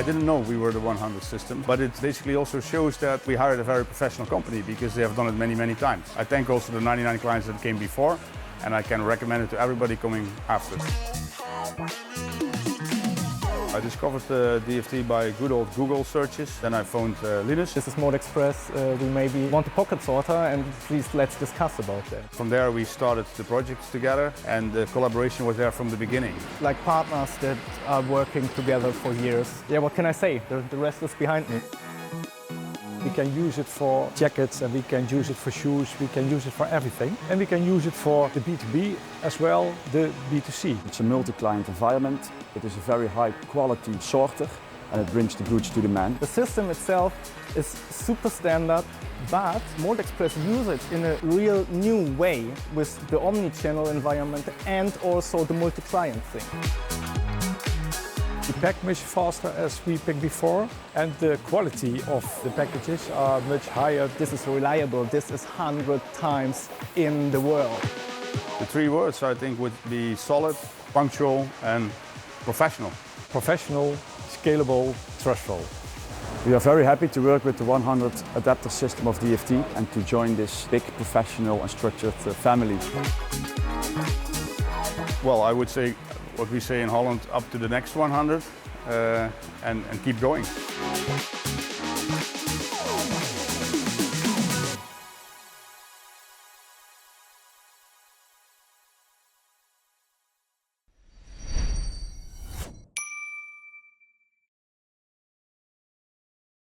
I didn't know we were the 100 system, but it basically also shows that we hired a very professional company because they have done it many, many times. I thank also the 99 clients that came before, and I can recommend it to everybody coming after. I discovered the DFT by good old Google searches. Then I phoned Linus. This is Modexpress. We maybe want a pocket sorter, and please let's discuss about that. From there we started the project together, and the collaboration was there from the beginning. Like partners that are working together for years. Yeah, what can I say? The rest is behind me. We can use it for jackets, and we can use it for shoes, we can use it for everything. And we can use it for the B2B as well, the B2C. It's a multi-client environment. It is a very high quality sorter, and it brings the goods to the man. The system itself is super standard, but Modexpress use it in a real new way with the omni-channel environment and also the multi-client thing. We pack much faster as we packed before, and the quality of the packages are much higher. This is reliable. This is 100 times in the world. The three words I think would be solid, punctual and professional. Professional, scalable, trustful. We are very happy to work with the 100 adapter system of DFT and to join this big professional and structured family. Well, I would say what we say in Holland, up to the next 100 and keep going.